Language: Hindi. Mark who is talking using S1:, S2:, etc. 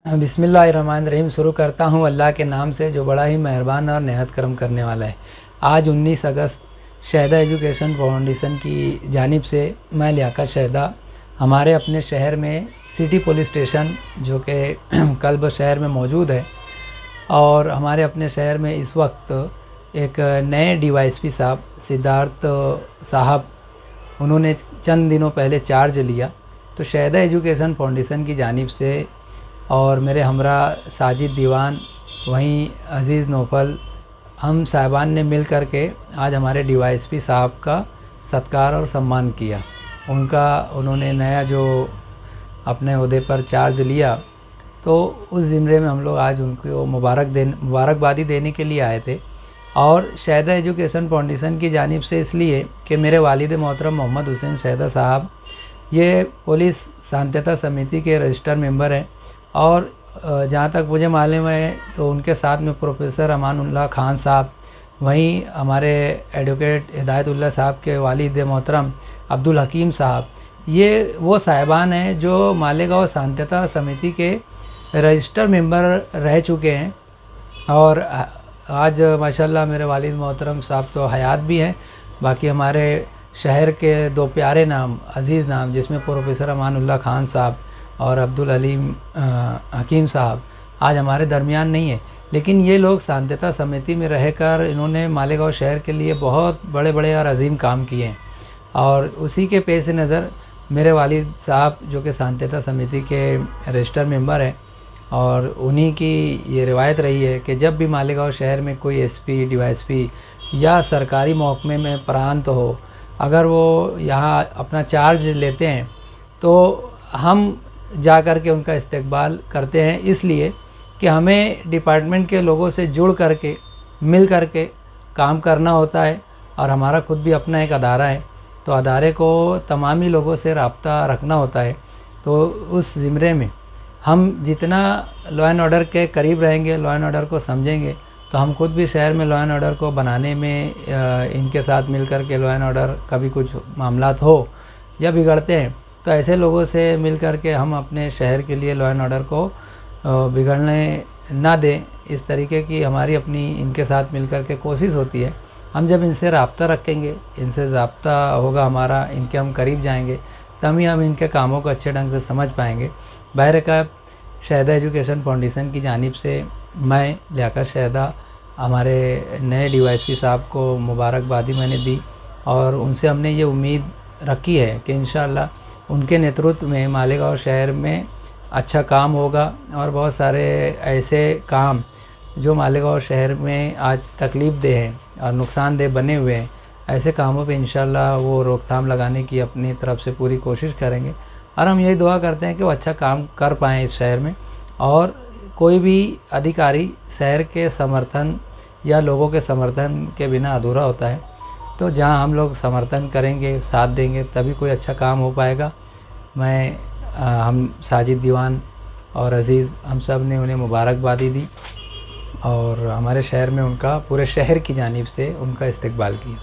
S1: बिस्मिल्लाहिर्रहमानिर्रहीम। शुरू करता हूँ अल्लाह के नाम से जो बड़ा ही मेहरबान और नहायत करम करने वाला है। आज 19 अगस्त शहदा एजुकेशन फाउंडेशन की जानिब से मैं लियाकत शहदा हमारे अपने शहर में सिटी पुलिस स्टेशन जो कि कल्ब शहर में मौजूद है, और हमारे अपने शहर में इस वक्त एक नए डीवाईएसपी साहब सिद्धार्थ साहब, उन्होंने चंद दिनों पहले चार्ज लिया। तो शहदा एजुकेशन फाउंडेशन की जानिब से और मेरे हमरा साजिद दीवान, वहीं अज़ीज़ नौफल, हम साहिबान ने मिल कर के आज हमारे डीवाईएसपी साहब का सत्कार और सम्मान किया। उन्होंने नया जो अपने ओहदे पर चार्ज लिया, तो उस ज़िम्मे में हम लोग आज उनको मुबारकबादी देने के लिए आए थे। और शहदा एजुकेशन फाउंडेशन की जानिब से इसलिए कि मेरे वालिद मोहतरम मोहम्मद हुसैन शहदा साहब ये पुलिस शांतता समिति के रजिस्टर मेंबर हैं, और जहाँ तक मुझे मालूम है तो उनके साथ में प्रोफेसर अमानुल्लाह खान साहब, वहीं हमारे एडवोकेट हिदायतुल्लाह साहब के वालिद मोहतरम अब्दुल हकीम साहब, ये वो साहिबान हैं जो मालेगांव शांतता समिति के रजिस्टर मेंबर रह चुके हैं। और आज माशाल्लाह मेरे वालिद मोहतरम साहब तो हयात भी हैं। बाकी हमारे शहर के दो प्यारे नाम, अज़ीज़ नाम, जिसमें प्रोफेसर अमानुल्लाह खान साहब और अब्दुल हलीम हकीम साहब आज हमारे दरमियान नहीं है, लेकिन ये लोग शांतता समिति में रहकर इन्होंने मालेगांव शहर के लिए बहुत बड़े बड़े और अजीम काम किए हैं। और उसी के पेश नज़र मेरे वालिद साहब जो कि शांतता समिति के रजिस्टर मेंबर हैं, और उन्हीं की ये रिवायत रही है कि जब भी मालेगांव शहर में कोई एसपी, डीवाईएसपी या सरकारी महकमे में प्रांत हो, अगर वो यहाँ अपना चार्ज लेते हैं तो हम जा कर के उनका इस्तकबाल करते हैं, इसलिए कि हमें डिपार्टमेंट के लोगों से जुड़ कर के मिल कर के काम करना होता है। और हमारा खुद भी अपना एक अदारा है, तो अदारे को तमामी लोगों से रब्ता रखना होता है। तो उस ज़िम्मे में हम जितना लॉ एंड ऑर्डर के करीब रहेंगे, लॉ एंड ऑर्डर को समझेंगे, तो हम खुद भी शहर में लॉ एंड ऑर्डर को बनाने में इनके साथ मिल कर के लॉ एंड ऑर्डर कभी कुछ मामलात हो या बिगड़ते हैं तो ऐसे लोगों से मिल कर के हम अपने शहर के लिए लॉ एंड ऑर्डर को बिगड़ने ना दें। इस तरीके की हमारी अपनी इनके साथ मिल कर के कोशिश होती है। हम जब इनसे रब्ता रखेंगे, इनसे रब्ता होगा हमारा, इनके हम करीब जाएंगे, तभी हम इनके कामों को अच्छे ढंग से समझ पाएंगे। बहरकैफ शहदा एजुकेशन फाउंडेशन की जानिब से मैं लियाकत शहदा हमारे नए डीवाईएसपी साहब को मुबारकबादी मैंने दी, और उनसे हमने ये उम्मीद रखी है कि इंशाअल्लाह उनके नेतृत्व में मालेगांव शहर में अच्छा काम होगा। और बहुत सारे ऐसे काम जो मालेगांव शहर में आज तकलीफ़देह हैं और नुकसानदेह बने हुए हैं, ऐसे कामों पे इंशाअल्लाह वो रोकथाम लगाने की अपनी तरफ से पूरी कोशिश करेंगे। और हम यही दुआ करते हैं कि वो अच्छा काम कर पाएँ इस शहर में। और कोई भी अधिकारी शहर के समर्थन या लोगों के समर्थन के बिना अधूरा होता है, तो जहां हम लोग समर्थन करेंगे, साथ देंगे, तभी कोई अच्छा काम हो पाएगा। हम साजिद दीवान और अज़ीज़, हम सब ने उन्हें मुबारकबादी दी और हमारे शहर में उनका, पूरे शहर की जानिब से उनका इस्तकबाल किया।